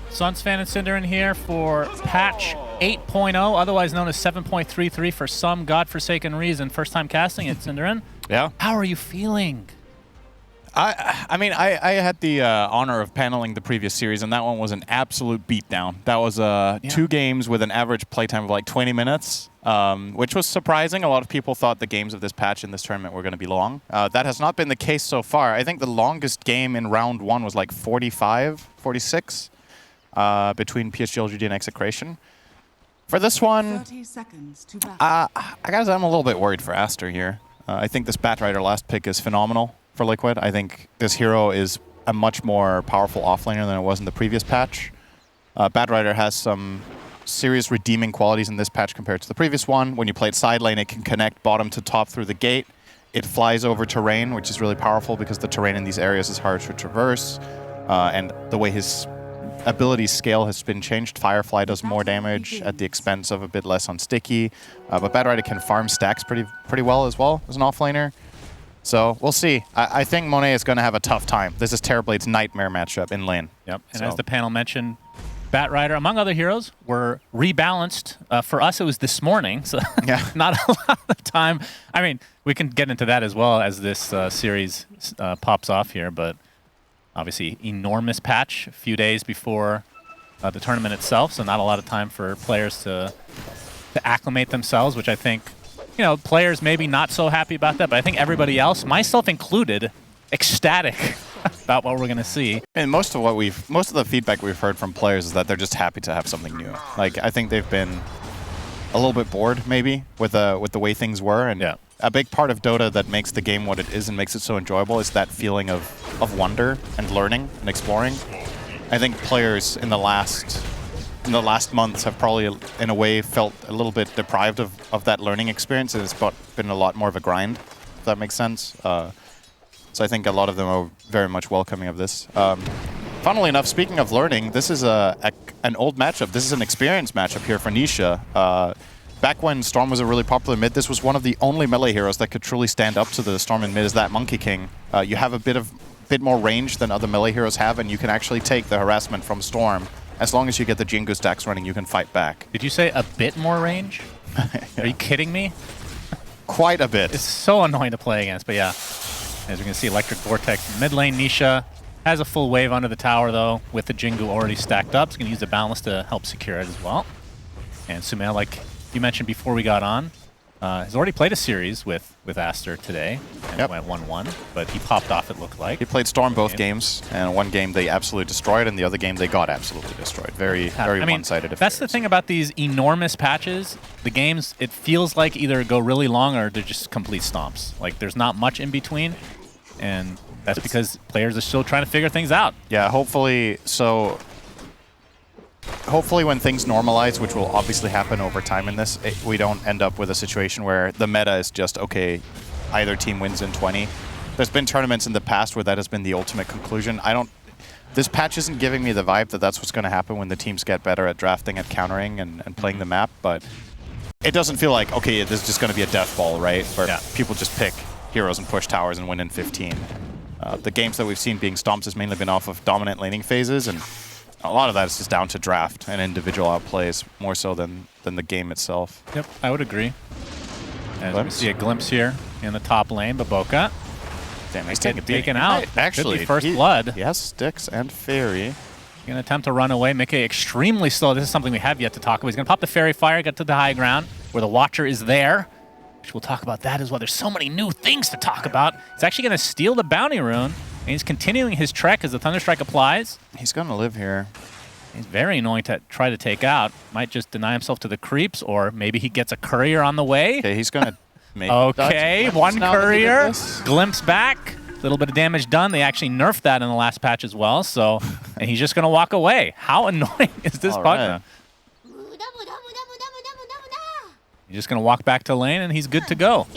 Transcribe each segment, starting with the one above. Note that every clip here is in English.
Sunsfan and Cinder in here for patch 8.0, otherwise known as 7.33 for some godforsaken reason. First time casting it, Cinderin. Yeah. How are you feeling? I mean, I had the honor of paneling the previous series, and that one was an absolute beatdown. That was 2 games with an average playtime of like 20 minutes, which was surprising. A lot of people thought the games of this patch in this tournament were going to be long. That has not been the case so far. I think the longest game in round 1 was like 45, 46 between PSG, LGD, and Execration. For this one, 30 seconds to I gotta say I'm a little bit worried for Aster here. I think this Batrider last pick is phenomenal for Liquid. I think this hero is a much more powerful offlaner than it was in the previous patch. Batrider has some serious redeeming qualities in this patch compared to the previous one. When you play it side lane, it can connect bottom to top through the gate. It flies over terrain, which is really powerful because the terrain in these areas is hard to traverse. And the way his ability scale has been changed. Firefly does more damage at the expense of a bit less on Sticky. But Batrider can farm stacks pretty well as well as an offlaner. So we'll see. I think Monet is going to have a tough time. This is Terrorblade's nightmare matchup in lane. Yep. And as the panel mentioned, Batrider, among other heroes, were rebalanced. For us, it was this morning, so yeah. Not a lot of time. I mean, we can get into that as well as this series pops off here, but obviously enormous patch a few days before the tournament itself, so not a lot of time for players to acclimate themselves, which I think, you know, players maybe not so happy about that, but I think everybody else, myself included, ecstatic about what we're going to see. And most of the feedback we've heard from players is that they're just happy to have something new. Like, I think they've been a little bit bored maybe with the way things were, and a big part of Dota that makes the game what it is and makes it so enjoyable is that feeling of wonder and learning and exploring. I think players in the last months have probably, in a way, felt a little bit deprived of that learning experience, and it's been a lot more of a grind, if that makes sense. So I think a lot of them are very much welcoming of this. Funnily enough, speaking of learning, this is an old matchup. This is an experienced matchup here for Nisha. Back when Storm was a really popular mid, this was one of the only melee heroes that could truly stand up to the Storm in mid, is that Monkey King. You have a bit more range than other melee heroes have, and you can actually take the harassment from Storm. As long as you get the Jingu stacks running, you can fight back. Did you say a bit more range? Yeah. Are you kidding me? Quite a bit. It's so annoying to play against, but yeah. As we can see, Electric Vortex mid lane. Nisha has a full wave under the tower, though, with the Jingu already stacked up. He's going to use the balance to help secure it as well. And Sumail, like you mentioned before we got on, has already played a series with Aster today, and it went 1-1, but he popped off, it looked like. He played Storm both games, and one game they absolutely destroyed, and the other game they got absolutely destroyed. Very one-sided affairs. That's the thing about these enormous patches. The games, it feels like either go really long or they're just complete stomps. Like, there's not much in between, and that's because players are still trying to figure things out. Yeah, hopefully when things normalize, which will obviously happen over time in this, we don't end up with a situation where the meta is just, okay, either team wins in 20. There's been tournaments in the past where that has been the ultimate conclusion. This patch isn't giving me the vibe that that's what's going to happen when the teams get better at drafting, at countering, and playing the map, but it doesn't feel like, okay, this is just going to be a death ball, right? Where people just pick heroes and push towers and win in 15. The games that we've seen being stomps has mainly been off of dominant laning phases, and a lot of that is just down to draft and individual outplays more so than the game itself. Yep, I would agree. As we see a glimpse here in the top lane, Baboka. Damn, he's taken out. Actually, first blood. He has Styx and Fairy. Going to attempt to run away. Mickey extremely slow. This is something we have yet to talk about. He's going to pop the Fairy Fire, get to the high ground where the Watcher is there. Which we'll talk about that as well. There's so many new things to talk about. He's actually going to steal the Bounty Rune. And he's continuing his trek as the Thunderstrike applies. He's going to live here. He's very annoying to try to take out. Might just deny himself to the creeps, or maybe he gets a courier on the way. Okay, he's going to make okay, one courier. Glimpse back. A little bit of damage done. They actually nerfed that in the last patch as well. So, and he's just going to walk away. How annoying is this partner? He's just going to walk back to lane, and he's good to go.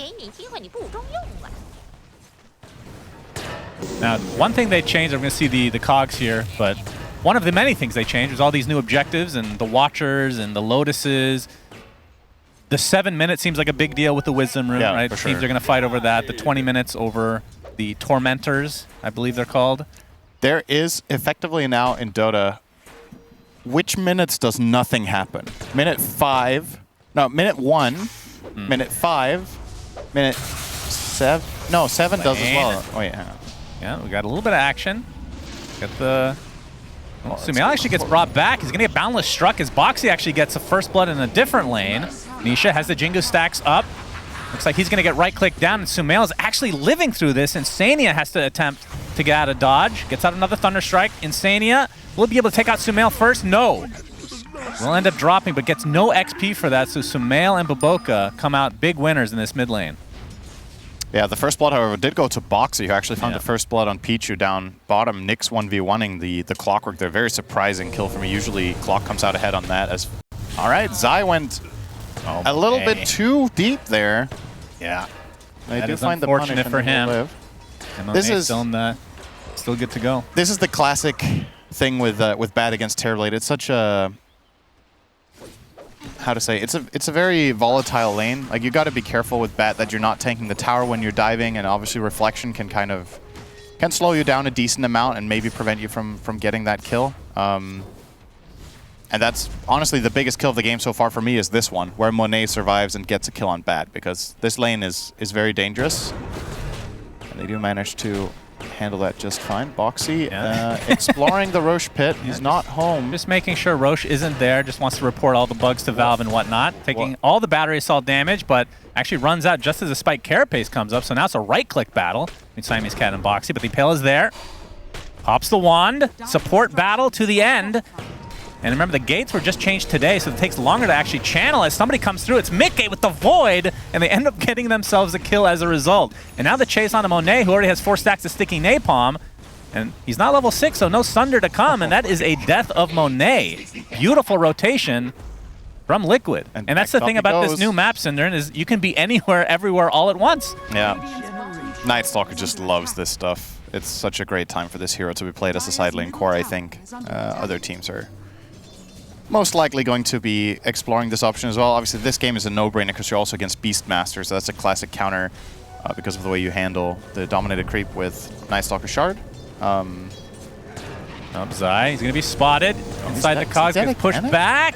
Now, one thing they changed, I'm going to see the cogs here, but one of the many things they changed was all these new objectives and the Watchers and the Lotuses. The 7 minutes seems like a big deal with the Wisdom Rune, right? For sure. Teams are going to fight over that. The 20 minutes over the Tormentors, I believe they're called. There is effectively now in Dota which minutes does nothing happen? Minute 5. No, minute 1. Minute 5. Minute 7. No, 7 does as well. Oh, yeah. Yeah, we got a little bit of action. Got the... Oh, Sumail actually gets brought back. He's going to get Boundless struck as Boxy actually gets a first blood in a different lane. Nisha has the Jingu stacks up. Looks like he's going to get right-clicked down, and Sumail is actually living through this. Insania has to attempt to get out of dodge. Gets out another Thunder Strike. Insania will be able to take out Sumail first. No. Will end up dropping, but gets no XP for that, so Sumail and Baboka come out big winners in this mid lane. Yeah, the first blood, however, did go to Boxy, who actually found the first blood on Pichu down bottom. Nyx 1v1ing the Clockwork there. Very surprising kill for me. Usually, Clock comes out ahead on that. All right, Zai went a little bit too deep there. Yeah. They that do is find the unfortunate punish for him. And this is still good to go. This is the classic thing with Bat against Terrorblade. It's such a... How to say, it's a very volatile lane. Like, you got to be careful with Bat that you're not tanking the tower when you're diving, and obviously Reflection can slow you down a decent amount and maybe prevent you from getting that kill. And that's honestly the biggest kill of the game so far for me is this one, where Monet survives and gets a kill on Bat, because this lane is very dangerous. And they do manage to handle that just fine. Boxy exploring the Roche pit. He's not home. Just making sure Roche isn't there. Just wants to report all the bugs to Valve and whatnot. Taking all the battery assault damage, but actually runs out just as a Spike Carapace comes up. So now it's a right-click battle between Siamese Cat and Boxy, but the Impale is there. Pops the wand. Support battle to the end. And remember, the gates were just changed today, so it takes longer to actually channel. As somebody comes through, it's Mickey with the Void, and they end up getting themselves a kill as a result. And now the chase on to Monet, who already has 4 stacks of Sticky Napalm. And he's not level 6, so no Sunder to come, and that is a death of Monet. Beautiful rotation from Liquid. And that's the thing about this new map, Cinder, is you can be anywhere, everywhere, all at once. Yeah. Night Stalker just loves this stuff. It's such a great time for this hero to be played as a side lane core, I think. Other teams are most likely going to be exploring this option as well. Obviously, this game is a no-brainer because you're also against Beastmaster, so that's a classic counter because of the way you handle the dominated creep with Night Stalker Shard. Zai, he's going to be spotted inside the cogs, gets pushed back.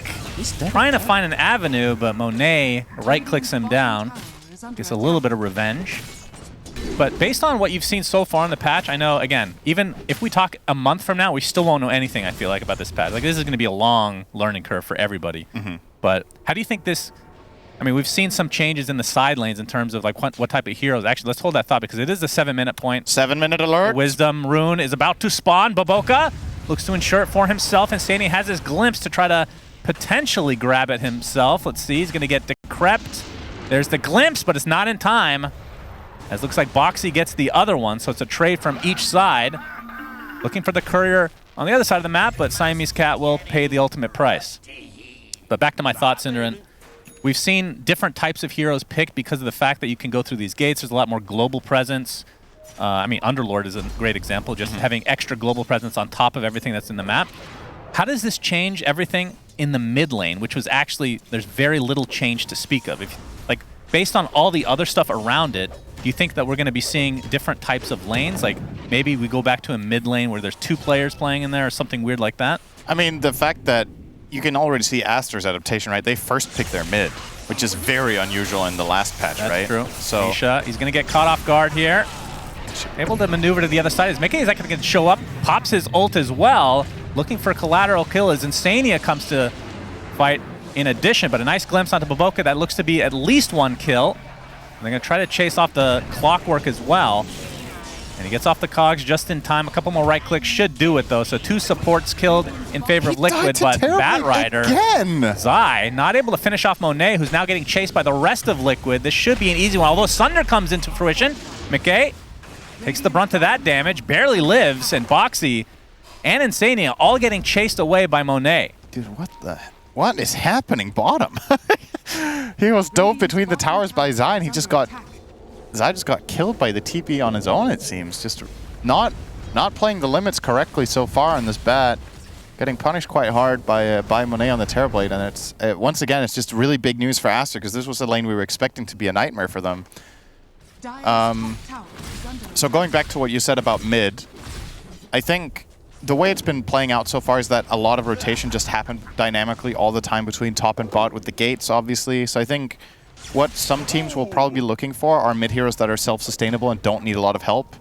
Trying to find an avenue, but Monet right-clicks him down. Gets a little bit of revenge. But based on what you've seen so far in the patch, I know, again, even if we talk a month from now, we still won't know anything, I feel like, about this patch. Like, this is going to be a long learning curve for everybody. But how do you think this... I mean, we've seen some changes in the side lanes in terms of, like, what type of heroes. Actually, let's hold that thought, because it is a 7-minute point. 7-minute alert. Wisdom Rune is about to spawn. Baboka looks to ensure it for himself, and Stani has his glimpse to try to potentially grab it himself. Let's see, he's going to get decrept. There's the glimpse, but it's not in time. As looks like Boxy gets the other one, so it's a trade from each side. Looking for the courier on the other side of the map, but Siamese Cat will pay the ultimate price. But back to my thoughts, Cinderin. We've seen different types of heroes picked because of the fact that you can go through these gates. There's a lot more global presence. I mean, Underlord is a great example, just having extra global presence on top of everything that's in the map. How does this change everything in the mid lane, which was actually, there's very little change to speak of. Based on all the other stuff around it, do you think that we're going to be seeing different types of lanes? Like, maybe we go back to a mid lane where there's 2 players playing in there or something weird like that? I mean, the fact that you can already see Aster's adaptation, right? They first pick their mid, which is very unusual in the last patch, right? That's true. So Nisha, he's going to get caught off guard here. Able to maneuver to the other side. Is Mickey is actually going to show up, pops his ult as well. Looking for a collateral kill as Insania comes to fight in addition, but a nice glimpse onto Baboka. That looks to be at least 1 kill. They're going to try to chase off the Clockwork as well. And he gets off the cogs just in time. A couple more right clicks should do it, though. So 2 supports killed in favor of Liquid, but Batrider, Zai, not able to finish off Monet, who's now getting chased by the rest of Liquid. This should be an easy one, although Sunder comes into fruition. McKay takes the brunt of that damage, barely lives, and Boxy and Insania all getting chased away by Monet. Dude, what is happening bottom? He was dove between the towers by Zai, and Zai just got killed by the TP on his own, it seems. Just not playing the limits correctly so far on this bat. Getting punished quite hard by Monet on the Terrorblade, and it's once again, it's just really big news for Aster, because this was a lane we were expecting to be a nightmare for them. So going back to what you said about mid, I think the way it's been playing out so far is that a lot of rotation just happened dynamically all the time between top and bot with the gates, obviously. So I think what some teams will probably be looking for are mid heroes that are self-sustainable and don't need a lot of help,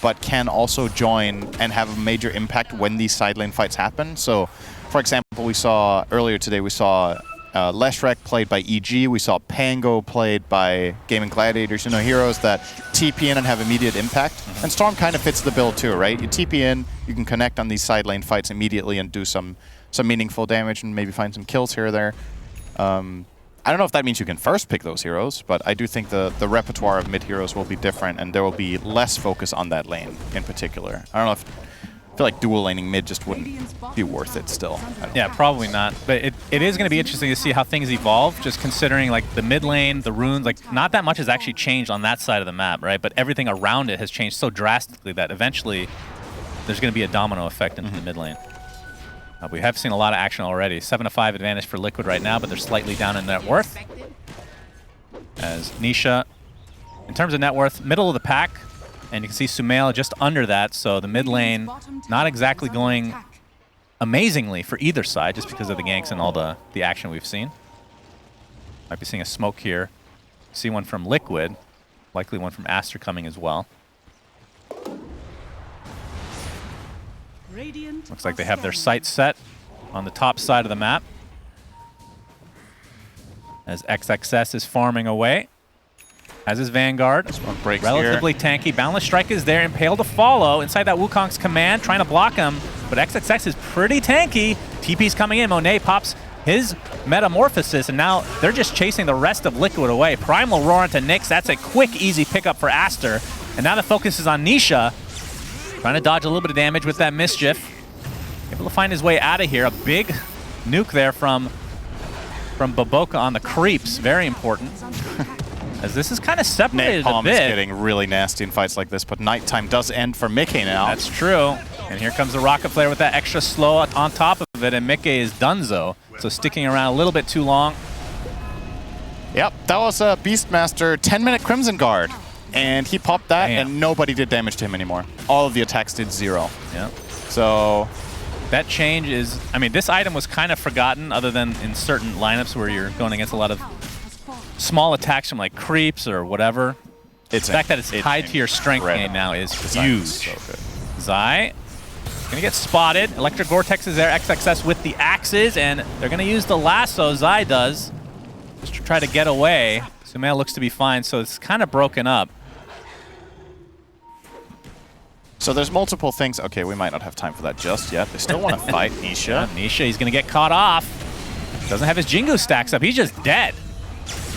but can also join and have a major impact when these side lane fights happen. So, for example, we saw earlier today, we saw Leshrek played by EG, we saw Pango played by Gaming Gladiators, you know, heroes that TP in and have immediate impact. And Storm kind of fits the bill too, right? You TP in, you can connect on these side lane fights immediately and do some meaningful damage and maybe find some kills here or there. I don't know if that means you can first pick those heroes, but I do think the repertoire of mid heroes will be different and there will be less focus on that lane in particular. I don't know if... I feel like dual laning mid just wouldn't be worth it still. Yeah, probably not. But it is going to be interesting to see how things evolve, just considering like the mid lane, the runes, like not that much has actually changed on that side of the map, right? But everything around it has changed so drastically that eventually there's going to be a domino effect into the mid lane. We have seen a lot of action already. 7-5 advantage for Liquid right now, but they're slightly down in net worth. As Nisha, in terms of net worth, middle of the pack. And you can see Sumail just under that, so the mid lane not exactly going amazingly for either side just because of the ganks and all the action we've seen. Might be seeing a smoke here. See one from Liquid, likely one from Aster coming as well. Looks like they have their sights set on the top side of the map as XXS is farming away. Has his Vanguard. This one breaks relatively here. tanky. Boundless Strike is there. Impale to follow inside that Wukong's command, trying to block him. But XXX is pretty tanky. TP's coming in. Monet pops his Metamorphosis, and now they're just chasing the rest of Liquid away. Primal Roar into Nyx. That's a quick, easy pickup for Aster. And now the focus is on Nisha. Trying to dodge a little bit of damage with that Mischief. Able to find his way out of here. A big nuke there from Baboka on the creeps. Very important. As this is kind of separated a bit. Is getting really nasty in fights like this, but nighttime does end for Mickey now. That's true. And here comes the Rocket Flare with that extra slow on top of it, and Mickey is donezo. So sticking around a little bit too long. Yep, that was a Beastmaster 10-minute Crimson Guard. And he popped that, and nobody did damage to him anymore. All of the attacks did 0. Yeah. So that change is, I mean, this item was kind of forgotten other than in certain lineups where you're going against a lot of small attacks from like creeps or whatever. The fact that it's tied to your strength gain now is huge. So good. Zai gonna get spotted. Electric Vortex is there. XXS with the axes, and they're gonna use the lasso. Zai does just to try to get away. Sumail looks to be fine, so it's kind of broken up. So there's multiple things. Okay, we might not have time for that just yet. They still want to fight Nisha. Yeah, Nisha, he's gonna get caught off. Doesn't have his Jingu stacks up. He's just dead.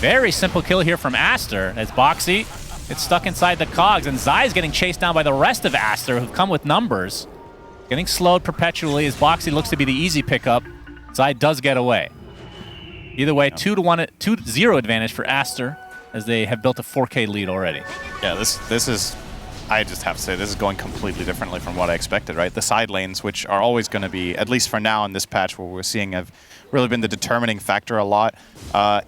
Very simple kill here from Aster as Boxy gets stuck inside the cogs, and Zai's getting chased down by the rest of Aster who've come with numbers. Getting slowed perpetually as Boxy looks to be the easy pickup. Zai does get away. Either way, 2-0 advantage for Aster as they have built a 4K lead already. Yeah, this is, I just have to say, this is going completely differently from what I expected, right? The side lanes, which are always going to be, at least for now in this patch, what we're seeing have really been the determining factor a lot.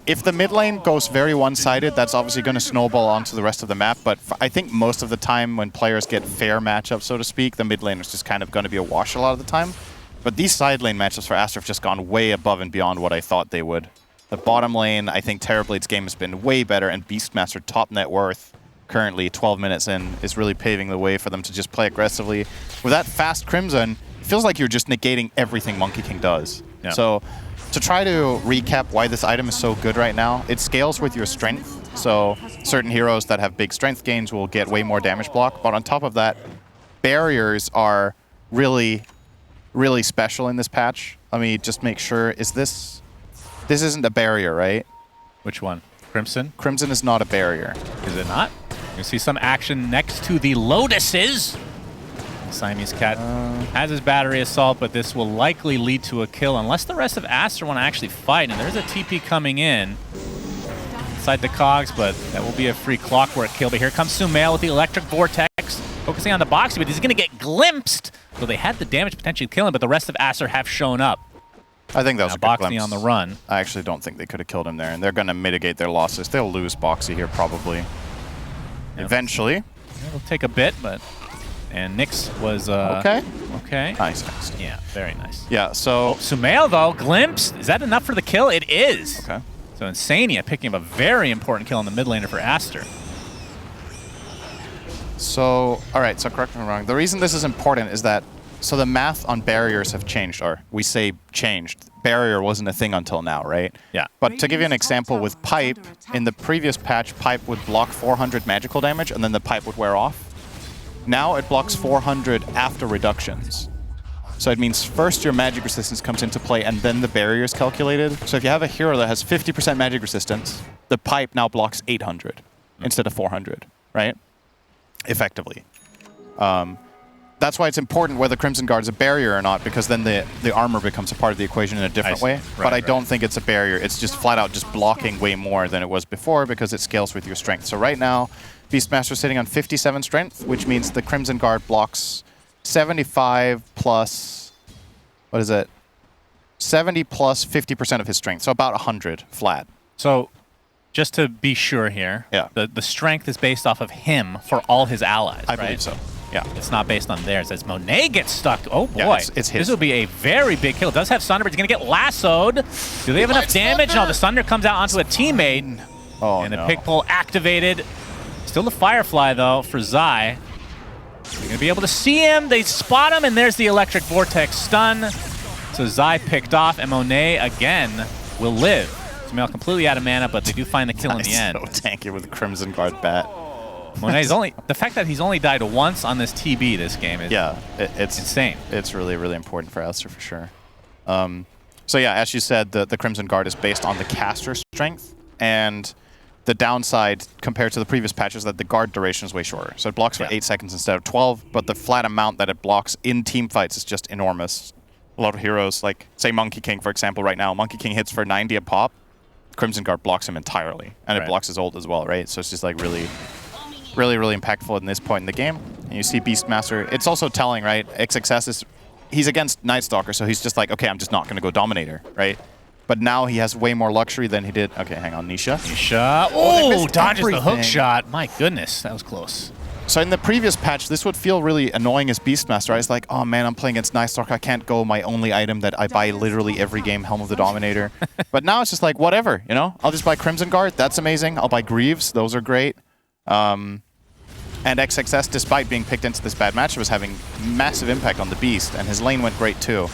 If the mid lane goes very one-sided, that's obviously going to snowball onto the rest of the map, but I think most of the time when players get fair matchups, so to speak, the mid lane is just kind of going to be a wash a lot of the time. But these side lane matchups for Aster have just gone way above and beyond what I thought they would. The bottom lane, I think Terrorblade's game has been way better, and Beastmaster top net worth, currently 12 minutes in, is really paving the way for them to just play aggressively. With that fast Crimson, it feels like you're just negating everything Monkey King does. Yeah. So to try to recap why this item is so good right now, it scales with your strength. So certain heroes that have big strength gains will get way more damage block, but on top of that, barriers are really, really special in this patch. Let me just make sure, this isn't a barrier, right? Which one? Crimson? Crimson is not a barrier. Is it not? You see some action next to the Lotuses. Siamese Cat has his battery assault, but this will likely lead to a kill unless the rest of Aster want to actually fight. And there's a TP coming in inside the cogs, but that will be a free Clockwork kill. But here comes Sumail with the Electric Vortex, focusing on the Boxy, but he's going to get glimpsed. So they had the damage potentially kill him, but the rest of Aster have shown up. I think that was a good Boxy glimpse. on the run. I actually don't think they could have killed him there, and they're going to mitigate their losses. They'll lose Boxy here probably. Eventually. It'll take a bit, but And Nyx was okay. Okay. Nice. Yeah, very nice. Yeah, so Sumail though, glimpse. Is that enough for the kill? It is. okay. So Insania picking up a very important kill in the mid laner for Aster. So, all right, so correct me if I'm wrong. The reason this is important is that, so the math on barriers have changed, or we say changed. Barrier wasn't a thing until now, right? Yeah. But to give you an example, with Pipe, in the previous patch, Pipe would block 400 magical damage, and then the Pipe would wear off. Now it blocks 400 after reductions. So it means first your magic resistance comes into play, and then the barrier is calculated. So if you have a hero that has 50% magic resistance, the Pipe now blocks 800 instead of 400, right? Effectively. That's why it's important whether Crimson Guard is a barrier or not, because then the armor becomes a part of the equation in a different way. But I don't think it's a barrier. It's just flat out just blocking way more than it was before because it scales with your strength. So right now, Beastmaster's sitting on 57 strength, which means the Crimson Guard blocks 75 plus, what is it? 70 plus 50% of his strength, so about 100 flat. So just to be sure here, yeah. the strength is based off of him for all his allies, I believe so. Yeah. It's not based on theirs. As Monet gets stuck, oh boy. Yeah, it's his. This will be a very big kill. Does have Sunder, but he's going to get lassoed. Do they have enough damage? No, the Sunder comes out onto a teammate. Oh, and no. the pick pull activated. Still the Firefly, though, for Zai. They're going to be able to see him. They spot him, and there's the Electric Vortex stun. So Zai picked off, and Monet, again, will live. Sumail completely out of mana, but they do find the kill in the end. So tanky with the Crimson Guard bat. Monet's the fact that he's only died once on this TB this game is it's insane. It's really, really important for Aster for sure. So yeah, as you said, the Crimson Guard is based on the caster strength, and the downside compared to the previous patch is that the guard duration is way shorter. So it blocks for 8 seconds instead of 12, but the flat amount that it blocks in team fights is just enormous. A lot of heroes, like say Monkey King, for example, right now, Monkey King hits for 90 a pop, Crimson Guard blocks him entirely, and it blocks his ult as well, right? So it's just like really impactful in this point in the game. And you see Beastmaster, it's also telling, right? XXS is, he's against Night Stalker, so he's just like, okay, I'm just not going to go Dominator, right? But now he has way more luxury than he did. Okay, hang on, Nisha. Oh, dodges the hook shot. My goodness, that was close. So in the previous patch, this would feel really annoying as Beastmaster. I was like, oh man, I'm playing against Night Stalker. I can't go my only item that I buy literally every game, Helm of the Dominator. But now it's just like, whatever, you know? I'll just buy Crimson Guard. That's amazing. I'll buy Greaves. Those are great. And XXS, despite being picked into this bad match, was having massive impact on the Beast, and his lane went great too.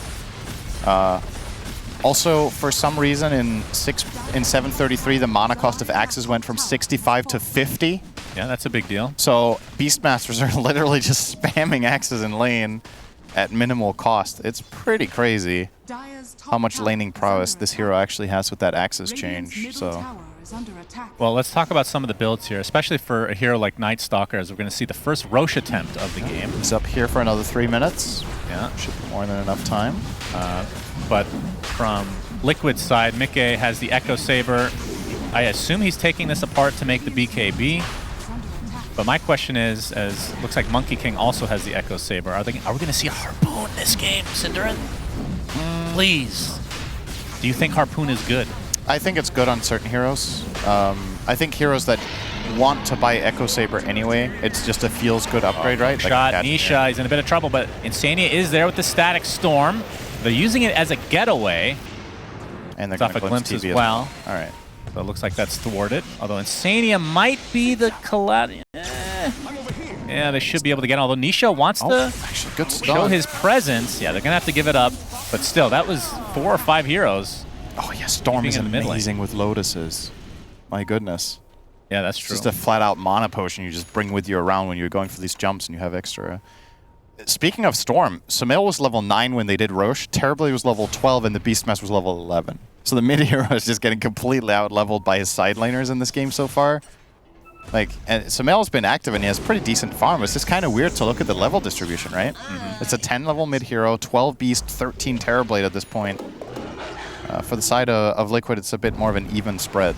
Also, for some reason, in 733, the mana cost of axes went from 65 to 50. Yeah, that's a big deal. So Beastmasters are literally just spamming axes in lane at minimal cost. It's pretty crazy how much laning prowess this hero actually has with that axes change. So. Well, let's talk about some of the builds here, especially for a hero like Night Stalker, as we're going to see the first Roche attempt of the game. He's up here for another 3 minutes. Yeah. Should be more than enough time. But from Liquid's side, Mike has the Echo Saber. I assume he's taking this apart to make the BKB. But my question is, as looks like Monkey King also has the Echo Saber, are we going to see a Harpoon this game, Cinderin? Please. Do you think Harpoon is good? I think it's good on certain heroes. I think heroes that want to buy Echo Saber anyway, it's just a feels-good upgrade, right? Shot, like Nisha, he's in a bit of trouble, but Insania is there with the Static Storm. They're using it as a getaway. And they're going to glimpse as well. All right. So it looks like that's thwarted. Although Insania might be the collab. Yeah, they should be able to get it. Although Nisha wants to actually, good show his presence. Yeah, they're going to have to give it up. But still, that was 4 or 5 heroes. Oh, yeah, Storm is amazing with Lotuses. My goodness. Yeah, that's true. It's just a flat-out mana potion you just bring with you around when you're going for these jumps and you have extra. Speaking of Storm, Sumail was level 9 when they did Roche. Terribly was level 12 and the Beastmaster was level 11. So the mid-hero is just getting completely out-leveled by his side laners in this game so far. Like, and Sumail's been active and he has pretty decent farm. It's just kind of weird to look at the level distribution, right? It's a 10-level mid-hero, 12 Beast, 13 Terrorblade at this point. For the side of Liquid, it's a bit more of an even spread.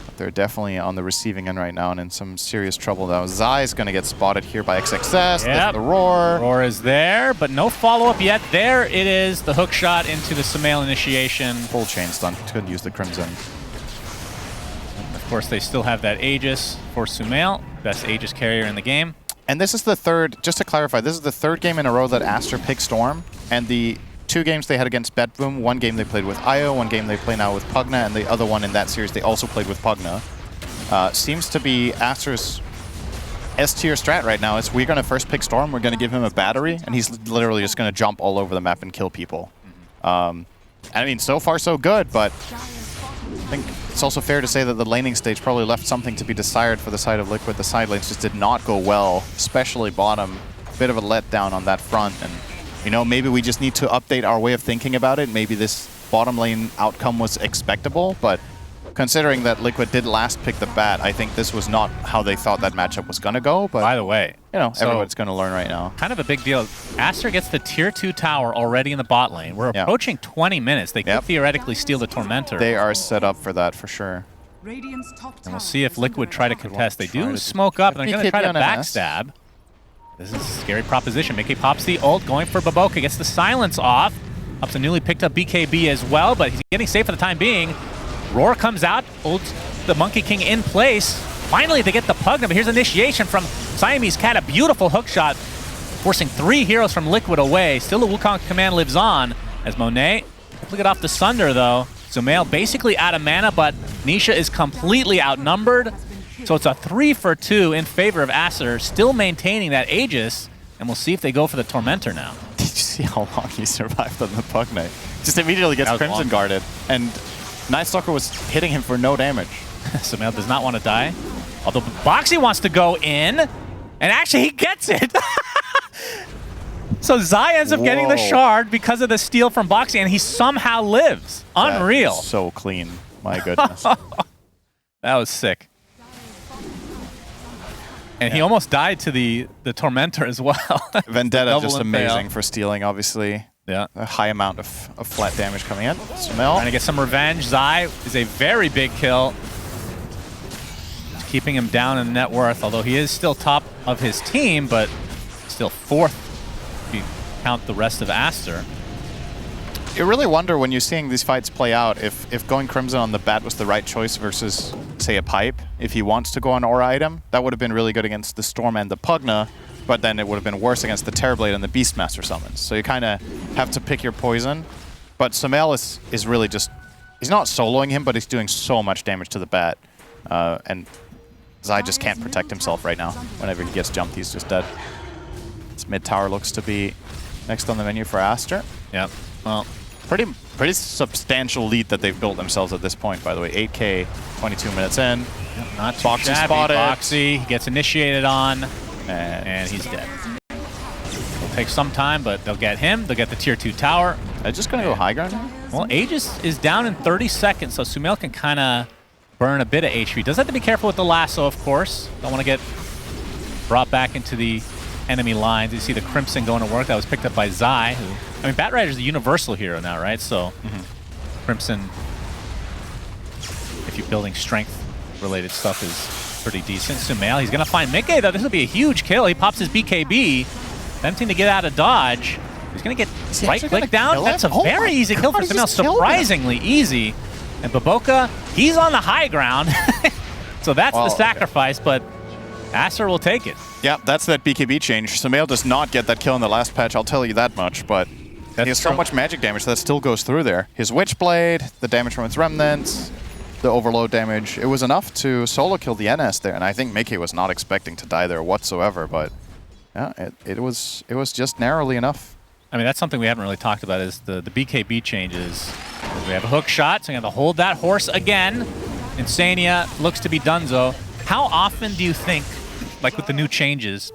But they're definitely on the receiving end right now and in some serious trouble now. Zai's going to get spotted here by XXS. Yep. The Roar. Roar is there, but no follow-up yet. There it is, the hook shot into the Sumail initiation. Full chain stun. Couldn't use the Crimson. And of course, they still have that Aegis for Sumail. Best Aegis carrier in the game. And this is the third, just to clarify, this is the third game in a row that Aster picked Storm, and the 2 games they had against BetBoom, 1 game they played with IO, 1 game they play now with Pugna, and the other one in that series they also played with Pugna. Seems to be Aster's S-tier strat right now. Is we're going to first pick Storm, we're going to give him a battery, and he's literally just going to jump all over the map and kill people. I mean, so far so good, but I think it's also fair to say that the laning stage probably left something to be desired for the side of Liquid. The side lanes just did not go well, especially bottom. Bit of a letdown on that front, and you know, maybe we just need to update our way of thinking about it. Maybe this bottom lane outcome was expectable, but considering that Liquid did last pick the bat, I think this was not how they thought that matchup was going to go. But by the way, you know, everyone's going to learn right now. Kind of a big deal. Aster gets the tier 2 tower already in the bot lane. We're approaching 20 minutes. They could theoretically steal the Tormentor. They are set up for that for sure. And we'll see if Liquid try to contest. They do smoke up, and they're going to try to backstab. This is a scary proposition. Mickey pops the ult, going for Baboka, gets the silence off. Up to newly picked up BKB as well, but he's getting safe for the time being. Roar comes out, ults the Monkey King in place. Finally, they get the Pugna, but here's initiation from Siamese Cat, a beautiful hook shot, forcing 3 heroes from Liquid away. Still the Wukong command lives on, as Monet will get off the Sunder, though. Sumail basically out of mana, but Nisha is completely outnumbered. So it's a 3-for-2 in favor of Aster, still maintaining that Aegis, and we'll see if they go for the Tormentor now. Did you see how long he survived on the Pugna? Just immediately gets Crimson Guarded, and Night Stalker was hitting him for no damage. Sumail does not want to die, although Boxy wants to go in, and actually he gets it. So Zai ends up getting the shard because of the steal from Boxy, and he somehow lives. Unreal. So clean. My goodness. That was sick. And he almost died to the Tormentor as well. Vendetta just amazing for stealing, obviously. Yeah. A high amount of flat damage coming in. Sumail. Trying to get some revenge. Zai is a very big kill. Just keeping him down in net worth, although he is still top of his team, but still 4th if you count the rest of Aster. You really wonder when you're seeing these fights play out if going Crimson on the bat was the right choice versus, say, a Pipe. If he wants to go on Aura item, that would have been really good against the Storm and the Pugna, but then it would have been worse against the Terrorblade and the Beastmaster summons. So you kind of have to pick your poison. But Sumail is really just... He's not soloing him, but he's doing so much damage to the bat. And Zai just can't protect himself right now. Whenever he gets jumped, he's just dead. This mid tower looks to be next on the menu for Aster. Yep. Well, pretty substantial lead that they've built themselves at this point, by the way. 8K, 22 minutes in. Yep, not too Boxy shabby. spotted. Boxy, he gets initiated on, and he's dead. It'll take some time, but they'll get him. They'll get the tier 2 tower. They're just going to go high ground now? Well, Aegis is down in 30 seconds, so Sumail can kind of burn a bit of HP. Does have to be careful with the lasso, of course. Don't want to get brought back into the enemy lines. You see the Crimson going to work. That was picked up by Zai, who... I mean, Batrider's the universal hero now, right? So Crimson, if you're building strength-related stuff, is pretty decent. Sumail, he's going to find Mickey, though. This will be a huge kill. He pops his BKB, attempting to get out of dodge. He's going to get right-click down. That's a very easy kill for Sumail, surprisingly easy. And Baboka, he's on the high ground. So that's the sacrifice, but Aster will take it. Yeah, that's that BKB change. Sumail does not get that kill in the last patch, I'll tell you that much, but he has so much magic damage that still goes through there. His Witchblade, the damage from its remnants, the overload damage. It was enough to solo kill the NS there, and I think Mickey was not expecting to die there whatsoever, but yeah, it was just narrowly enough. I mean, that's something we haven't really talked about is the BKB changes. We have a hook shot, so we have to hold that horse again. Insania looks to be donezo. How often do you think, like with the new changes,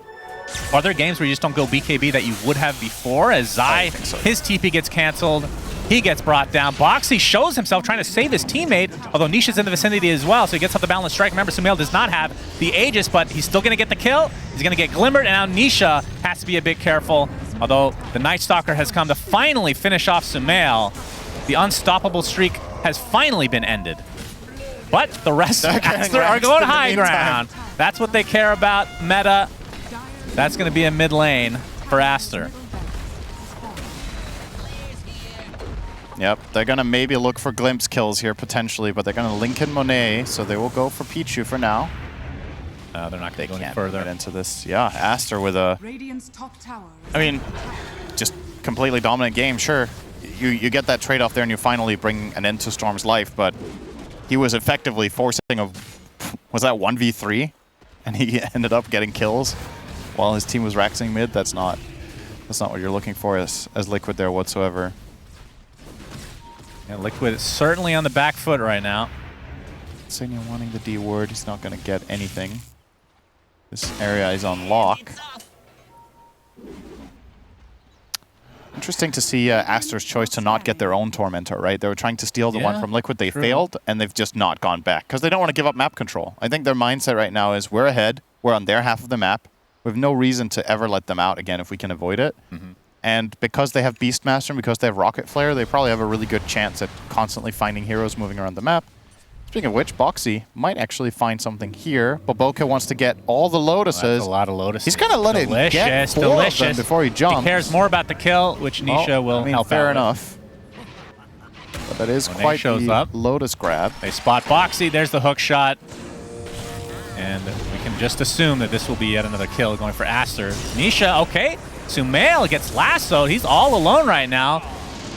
are there games where you just don't go BKB that you would have before? As Zai, his TP gets canceled, he gets brought down. Boxy shows himself trying to save his teammate, although Nisha's in the vicinity as well, so he gets off the balance strike. Remember, Sumail does not have the Aegis, but he's still going to get the kill. He's going to get glimmered, and now Nisha has to be a bit careful, although the Night Stalker has come to finally finish off Sumail. The unstoppable streak has finally been ended. But the rest of Aster are going high ground. That's what they care about. Meta. That's going to be a mid lane for Aster. Yep, they're going to maybe look for glimpse kills here potentially, but they're going to link in Monet, so they will go for Pichu for now. They're not going to go any Can't further. get into this. Yeah, Aster with a... Radiant's top tower is I mean, just completely dominant game, sure. You get that trade-off there and you finally bring an end to Storm's life, but he was effectively forcing a... Was that 1v3? And he ended up getting kills while his team was raxing mid. That's not what you're looking for as Liquid there whatsoever. Yeah, Liquid is certainly on the back foot right now. Senya wanting the D ward, he's not going to get anything. This area is on lock. Interesting to see Aster's choice to not get their own Tormentor, right? They were trying to steal the one from Liquid, they failed, and they've just not gone back because they don't want to give up map control. I think their mindset right now is we're ahead, we're on their half of the map, we have no reason to ever let them out again if we can avoid it. And because they have Beastmaster and because they have Rocket Flare, they probably have a really good chance at constantly finding heroes moving around the map. Speaking of which, Boxy might actually find something here. Boboka wants to get all the Lotuses. That's a lot of Lotuses. He's going to let it get four of them before he jumps. He cares more about the kill, which Nisha will help out. Fair enough. But that is quite the Lotus grab. They spot Boxy. There's the hook shot. And we can just assume that this will be yet another kill going for Aster. Nisha, okay. Sumail gets lassoed. He's all alone right now.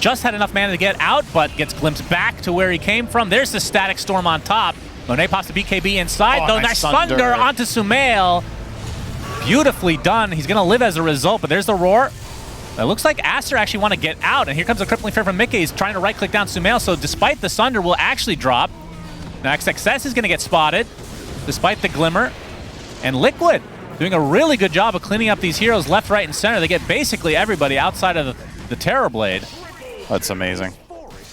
Just had enough mana to get out, but gets glimpsed back to where he came from. There's the Static Storm on top. Monet pops the BKB inside, though. Nice Thunder onto Sumail. Beautifully done. He's going to live as a result, but there's the Roar. It looks like Aster actually want to get out, and here comes a Crippling Fear from Mickey. He's trying to right-click down Sumail, so despite the Sunder, will actually drop. Now XXS is going to get spotted, despite the Glimmer. And Liquid doing a really good job of cleaning up these heroes left, right, and center. They get basically everybody outside of the Terror Blade. That's amazing.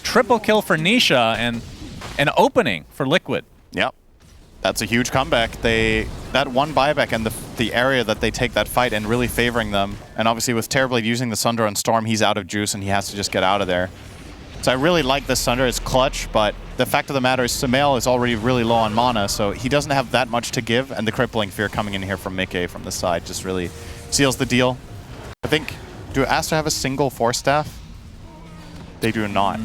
Triple kill for Nisha and an opening for Liquid. Yep. That's a huge comeback. That one buyback and the area that they take that fight and really favoring them. And obviously with Terrorblade using the Sunder on Storm, he's out of juice and he has to just get out of there. So I really like this Sunder. It's clutch, but the fact of the matter is Sumail is already really low on mana, so he doesn't have that much to give, and the Crippling Fear coming in here from Mickey from the side just really seals the deal. I think, do Aster have a single Force Staff? They do not.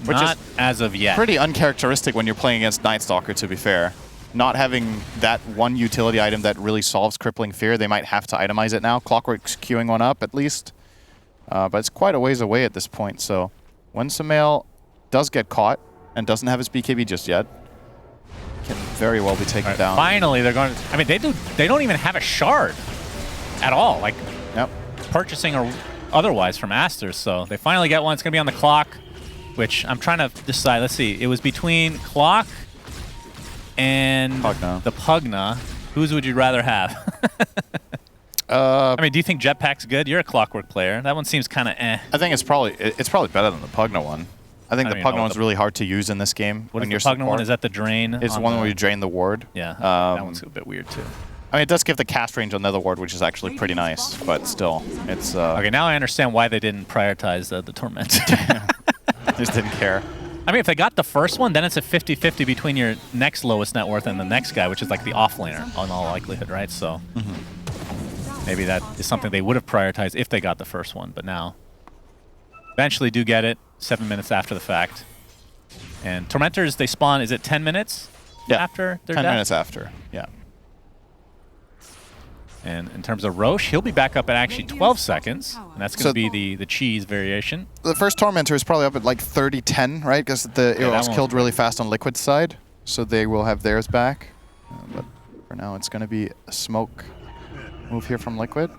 Which Not is as of yet. pretty uncharacteristic when you're playing against Night Stalker, to be fair. Not having that one utility item that really solves Crippling Fear, they might have to itemize it now. Clockwork's queuing one up, at least. But it's quite a ways away at this point, so when Sumail does get caught and doesn't have his BKB just yet, can very well be taken down. Finally, they're going to... I mean, they don't even have a shard at all, like purchasing or otherwise from Aster, so they finally get one. It's going to be on the clock, which I'm trying to decide. Let's see. It was between clock and the Pugna. Whose would you rather have? I mean, do you think Jetpack's good? You're a Clockwork player. That one seems kind of eh. I think it's probably better than the Pugna one. I think the Pugna one's really hard to use in this game. What is the Pugna one? Is that the drain? It's one where you drain the ward. Yeah, that one's a bit weird too. I mean, it does give the cast range on the other ward, which is actually pretty nice, but still, it's... Okay, now I understand why they didn't prioritize the Torment. Just didn't care. I mean, if they got the first one, then it's a 50-50 between your next lowest net worth and the next guy, which is like the offlaner, in all likelihood, right? So maybe that is something they would have prioritized if they got the first one, but now eventually do get it 7 minutes after the fact. And Tormentors, they spawn, is it 10 minutes after their 10 death? minutes after, yeah. And in terms of Roche, he'll be back up at actually 12 seconds, and that's going to be the cheese variation. The first Tormentor is probably up at like 30-10, right? Because the was killed really fast on Liquid's side, so they will have theirs back. But for now, it's going to be a smoke move here from Liquid.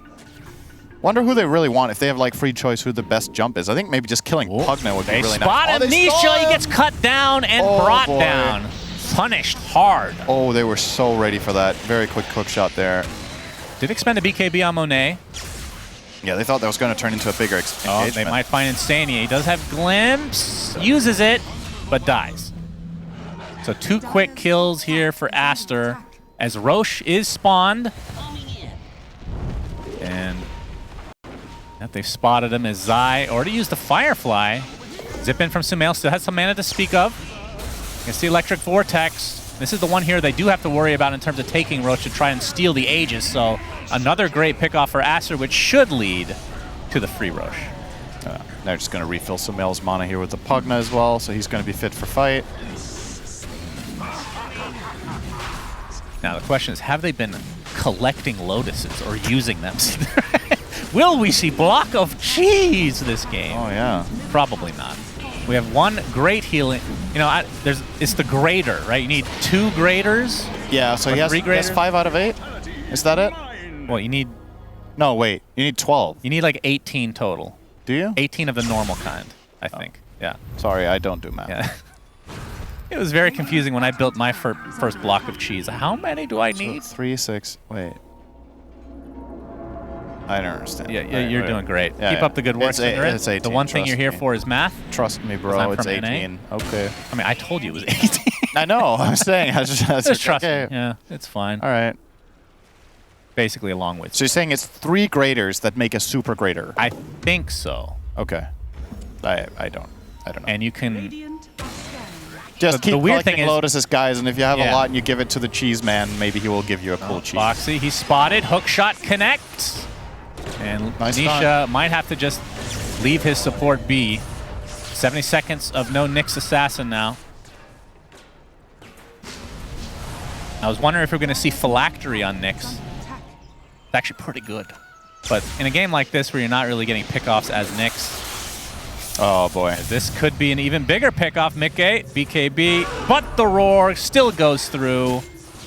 Wonder who they really want, if they have like free choice, who the best jump is. I think maybe just killing Pugna would be really nice. Spotted Nisha, he gets cut down and brought down. Punished hard. Oh, they were so ready for that. Very quick hook shot there. Did expend a BKB on Monet. Yeah, they thought that was going to turn into a bigger engagement. They might find Insania. He does have Glimpse, uses it, but dies. So 2 quick kills here for Aster as Roche is spawned. And they've spotted him as Zai already used the Firefly. Zip in from Sumail, still has some mana to speak of. You can see Electric Vortex. This is the one here they do have to worry about in terms of taking Roche to try and steal the Aegis. So another great pickoff for Aster, which should lead to the free Roche. They're just going to refill Sumail's mana here with the Pugna as well, so he's going to be fit for fight. Now the question is, have they been collecting lotuses or using them? Will we see block of cheese this game? Oh yeah. Probably not. We have one great healing. You know, it's the grader, right? You need 2 graders. Yeah, so he has 5 out of 8. Is that it? Well, you need... No, wait. You need 12. You need like 18 total. Do you? 18 of the normal kind, I think. Yeah. Sorry, I don't do math. Yeah. It was very confusing when I built my first block of cheese. How many do I need? So 3, 6. Wait. I don't understand. Yeah, you're doing great. Yeah, Keep up the good work, Cigarette. It's 18. The one thing you're here for is math. Trust me, bro. It's 18. Okay. I mean, I told you it was 18. I know. I'm saying. I just trust okay. me. Yeah, it's fine. All right. Basically, along with. So you're saying it's 3 graders that make a super grader? I think so. Okay. I don't know. And you can. Just keep the weird collecting thing is, lotuses, guys, and if you have a lot and you give it to the cheese man, maybe he will give you a cool cheese. Boxy, he's spotted. Hook shot connects. And nice Nisha might have to just leave his support be. 70 seconds of no Nyx assassin now. I was wondering if we're going to see phylactery on Nyx. It's actually pretty good. But in a game like this where you're not really getting pickoffs as Nyx, oh boy, this could be an even bigger pickoff. Mickey, BKB, but the roar still goes through.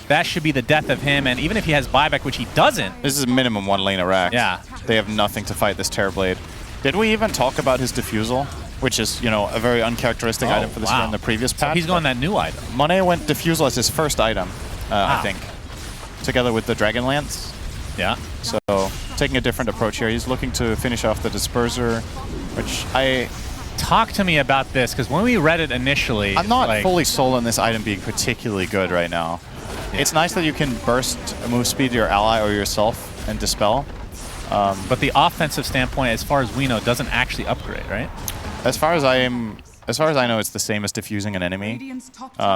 That should be the death of him, and even if he has buyback, which he doesn't. This is minimum 1 lane of rack. Yeah. They have nothing to fight this Terrorblade. Did we even talk about his diffusal? Which is, you know, a very uncharacteristic item for this year in the previous patch. So he's going that new item. Monet went diffusal as his first item, I think, together with the Dragonlance. Yeah. So taking a different approach here. He's looking to finish off the Disperser, which I... Talk to me about this, because when we read it initially... I'm not fully sold on this item being particularly good right now. Yeah. It's nice that you can burst move speed to your ally or yourself and dispel. But the offensive standpoint, as far as we know, doesn't actually upgrade, right? As far as I know, it's the same as diffusing an enemy.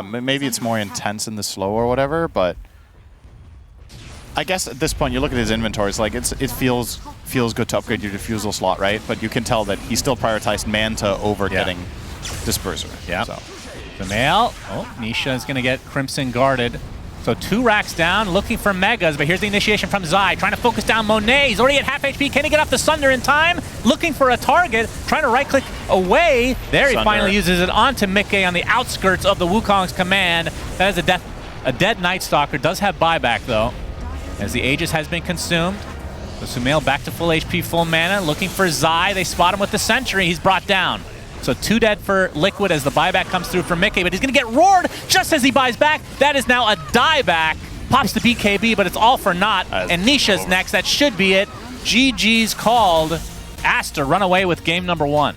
Maybe it's more intense in the slow or whatever, but I guess at this point you look at his inventory, it's like it feels good to upgrade your diffusal slot, right? But you can tell that he still prioritized Manta over getting Disperser. Yeah. So. The nail. Oh, Nisha is going to get Crimson guarded. So 2 racks down, looking for Megas, but here's the initiation from Zai, trying to focus down Monet. He's already at half HP. Can he get off the Sunder in time? Looking for a target, trying to right-click away. There he finally uses it onto Mickey on the outskirts of the Wukong's command. That is a dead Night Stalker. Does have buyback, though, as the Aegis has been consumed. So Sumail back to full HP, full mana, looking for Zai. They spot him with the Sentry. He's brought down. So 2 dead for Liquid as the buyback comes through for Mickey, but he's going to get roared just as he buys back. That is now a dieback. Pops the BKB, but it's all for naught. And Nisha's next. That should be it. GG's called. Aster run away with game number 1.